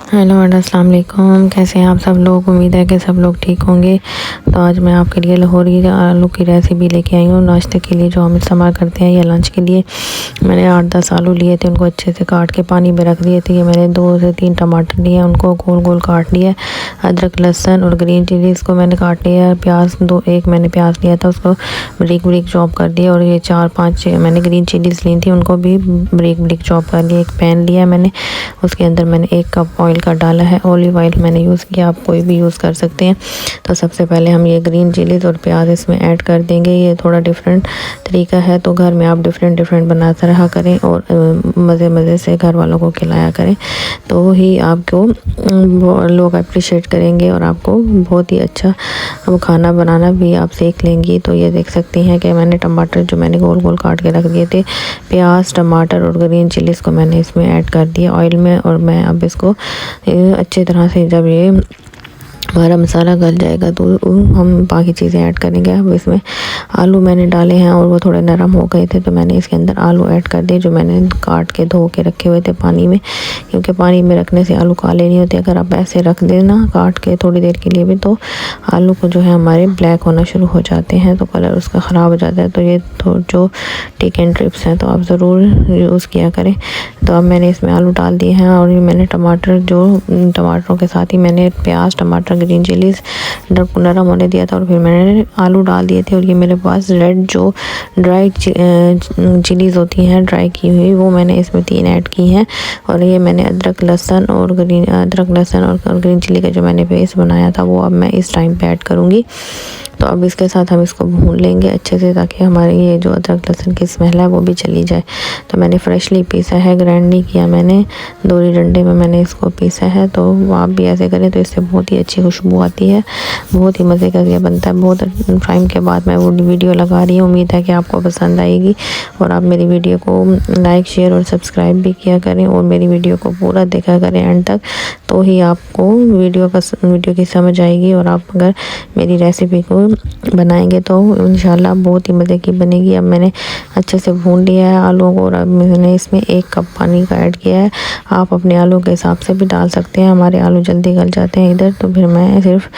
Hello and अस्सलाम वालेकुम। कैसे हैं आप सब लोग? उम्मीद है कि सब लोग ठीक होंगे। तो आज मैं आपके लिए लाहौरी आलू की रेसिपी लेके आई हूँ नाश्ते के लिए, जो हम इस्तेमाल करते हैं या लंच के लिए। मैंने 8-10 आलू लिए थे, उनको अच्छे से काट के पानी में रख दिए थे। ये मैंने 2 से 3 टमाटर लिए, उनको गोल गोल काट लिया। अदरक लहसुन और ग्रीन चिली इसको मैंने काट लिया। प्याज एक मैंने प्याज लिया था, उसको ब्रिक ब्रिक चॉप कर दिया। और ये 4-5 मैंने ग्रीन चिलीज ली थी, उनको भी ब्रिक ब्रिक चॉप कर लिया। एक पैन लिया मैंने, उसके अंदर मैंने 1 कप ऑयल का डाला है। ऑलिव ऑयल मैंने यूज़ किया, आप कोई भी यूज़ कर सकते हैं। तो सबसे पहले हम ये ग्रीन चिलीज और प्याज इसमें ऐड कर देंगे। ये थोड़ा डिफरेंट तरीका है, तो घर में आप डिफरेंट डिफरेंट बनाते रहा करें और मज़े मज़े से घर वालों को खिलाया करें, तो ही आपको लोग अप्रिशिएट करेंगे और आपको बहुत ही अच्छा खाना बनाना भी आप सीख लेंगी। तो ये देख सकती हैं कि मैंने टमाटर जो मैंने गोल गोल काट के रख दिए थे, प्याज टमाटर और ग्रीन चिलीज़ को मैंने इसमें ऐड कर दिया ऑयल में। और मैं अब इसको अच्छी तरह से, जब ये हमारा मसाला गल जाएगा तो हम बाकी चीज़ें ऐड करेंगे। अब इसमें आलू मैंने डाले हैं और वो थोड़े नरम हो गए थे, तो मैंने इसके अंदर आलू ऐड कर दिए जो मैंने काट के धो के रखे हुए थे पानी में। क्योंकि पानी में रखने से आलू काले नहीं होते। अगर आप ऐसे रख देना काट के थोड़ी देर के लिए भी, तो आलू को जो है हमारे ब्लैक होना शुरू हो जाते हैं, तो कलर उसका ख़राब हो जाता है। तो ये तो जो टिक एंड ट्रिप्स हैं तो आप ज़रूर यूज़ किया करें। तो अब मैंने इसमें आलू डाल दिए हैं और ये मैंने टमाटरों के साथ ही मैंने प्याज टमाटर ग्रीन चिलीज नरम होने दिया था और फिर मैंने आलू डाल दिए थे। और ये मेरे पास रेड जो ड्राई चिलीज़ होती हैं ड्राई की हुई, वो मैंने इसमें 3 ऐड की हैं। और ये मैंने अदरक लहसुन और ग्रीन चिली का जो मैंने पेस्ट बनाया था वो अब मैं इस टाइम पे ऐड करूँगी। तो अब इसके साथ हम इसको भून लेंगे अच्छे से, ताकि हमारी ये जो अदरक लहसुन की स्मेल है वो भी चली जाए। तो मैंने फ्रेशली पीसा है, ग्राइंड नहीं किया मैंने, 2 डंडे में मैंने इसको पीसा है। तो आप भी ऐसे करें तो इससे बहुत ही अच्छी खुशबू आती है, बहुत ही मज़े का ये बनता है। बहुत टाइम के बाद मैं वो वीडियो लगा रही हूँ, उम्मीद है कि आपको पसंद आएगी। और आप मेरी वीडियो को लाइक शेयर और सब्सक्राइब भी किया करें और मेरी वीडियो को पूरा देखा करें एंड तक, तो ही आपको वीडियो की समझ आएगी। और आप अगर मेरी रेसिपी को बनाएंगे तो इंशाल्लाह बहुत ही मज़े की बनेगी। अब मैंने अच्छे से भून लिया है आलूओं को और अब मैंने इसमें 1 कप पानी का ऐड किया है। आप अपने आलू के हिसाब से भी डाल सकते हैं। हमारे आलू जल्दी गल जाते हैं इधर, तो फिर मैं सिर्फ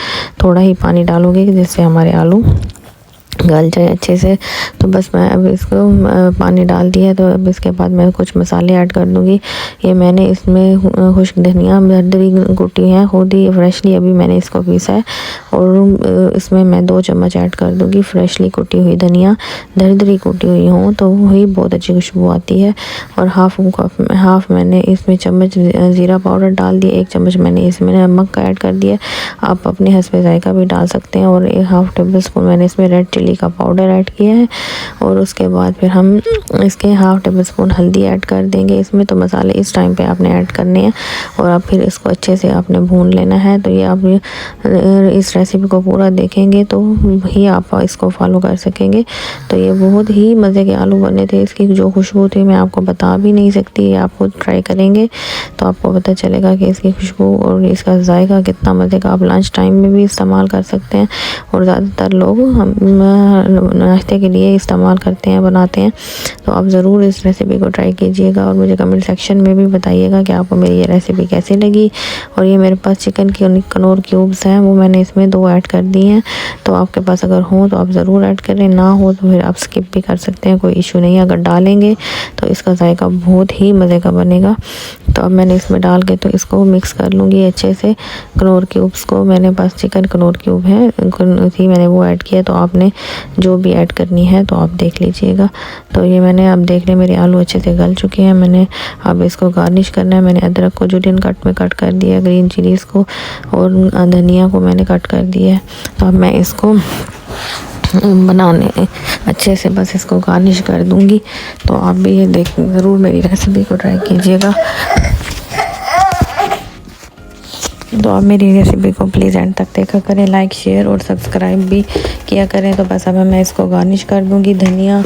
थोड़ा ही पानी डालूंगी जिससे हमारे आलू गल जाए अच्छे से। तो बस मैं अब इसको पानी डाल दिया। तो अब इसके बाद मैं कुछ मसाले ऐड कर दूंगी। ये मैंने इसमें खुश्क धनिया दरदरी कुटी है, खुद ही फ्रेशली अभी मैंने इसको पीसा है। और इसमें मैं 2 चम्मच ऐड कर दूंगी फ्रेशली कुटी हुई धनिया, दरदरी कुटी हुई हो तो वही बहुत अच्छी खुशबू आती है। और हाफ मैंने इसमें चम्मच ज़ीरा पाउडर डाल दिया, 1 चम्मच मैंने इसमें नमक का ऐड कर दिया। आप अपने हस्बे जायका भी डाल सकते हैं। और 1/2 टेबल स्पून मैंने इसमें रेड चिली का पाउडर ऐड किया है। और उसके बाद फिर हम इसके 1/2 टेबल स्पून हल्दी ऐड कर देंगे इसमें। तो मसाले इस टाइम पे आपने ऐड करने हैं और अब फिर इसको अच्छे से आपने भून लेना है। तो ये आप इस रेसिपी को पूरा देखेंगे तो ही आप इसको फॉलो कर सकेंगे। तो ये बहुत ही मज़े के आलू बने थे, इसकी जो खुशबू थी मैं आपको बता भी नहीं सकती। आप खुद ट्राई करेंगे तो आपको पता चलेगा कि इसकी खुशबू और इसका जायका कितना मज़े का। आप लंच टाइम में भी इस्तेमाल कर सकते हैं और ज़्यादातर लोग हम नाश्ते के लिए इस्तेमाल करते हैं, बनाते हैं। तो आप ज़रूर इस रेसिपी को ट्राई कीजिएगा और मुझे कमेंट सेक्शन में भी बताइएगा कि आपको मेरी ये रेसिपी कैसी लगी। और ये मेरे पास चिकन की कनौर क्यूब्स हैं, वो मैंने इसमें 2 ऐड कर दी हैं। तो आपके पास अगर हो तो आप ज़रूर ऐड करें, ना हो तो फिर आप स्किप भी कर सकते हैं, कोई इशू नहीं है। अगर डालेंगे तो इसका जायका बहुत ही मज़े का बनेगा। तो अब मैंने इसमें डाल के तो इसको मिक्स कर लूँगी अच्छे से। कनौर क्यूब्स को मेरे पास चिकन कनौर क्यूब है थी, मैंने वो ऐड किया। तो आपने जो भी ऐड करनी है तो आप देख लीजिएगा। तो ये मैंने अब देख लिया मेरे आलू अच्छे से गल चुके हैं। मैंने अब इसको गार्निश करना है। मैंने अदरक को जुलियन कट में कट कर दिया, ग्रीन चिलीज़ को और धनिया को मैंने कट कर दिया है। तो अब मैं इसको बनाने अच्छे से बस इसको गार्निश कर दूंगी। तो आप भी ये ज़रूर मेरी रेसिपी को ट्राई कीजिएगा। तो आप मेरी रेसिपी को प्लीज़ एंड तक देखा करें, लाइक शेयर और सब्सक्राइब भी किया करें। तो बस अब मैं इसको गार्निश कर दूंगी धनिया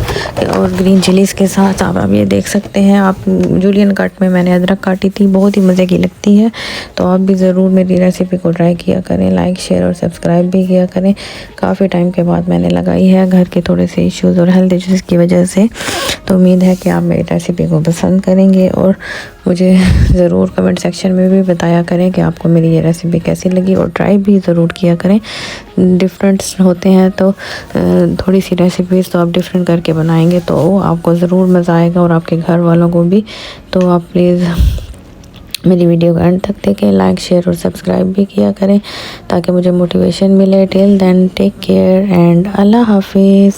और ग्रीन चिलीज़ के साथ। आप ये देख सकते हैं, आप जूलियन कट में मैंने अदरक काटी थी, बहुत ही मज़े की लगती है। तो आप भी ज़रूर मेरी रेसिपी को ट्राई किया करें, लाइक शेयर और सब्सक्राइब भी किया करें। काफ़ी टाइम के बाद मैंने लगाई है, घर के थोड़े से इश्यूज़ और हेल्थ इश्यूज़ की वजह से। तो उम्मीद है कि आप मेरी रेसिपी को पसंद करेंगे और मुझे ज़रूर कमेंट सेक्शन में भी बताया करें कि आपको मेरी ये रेसिपी कैसी लगी, और ट्राई भी ज़रूर किया करें। डिफरेंट होते हैं तो थोड़ी सी रेसिपीज़ तो आप डिफरेंट करके बनाएंगे तो आपको ज़रूर मज़ा आएगा और आपके घर वालों को भी। तो आप प्लीज़ मेरी वीडियो को एंड तक देखें, लाइक शेयर और सब्सक्राइब भी किया करें ताकि मुझे मोटिवेशन मिले। Till then take care and अल्लाह हाफिज़।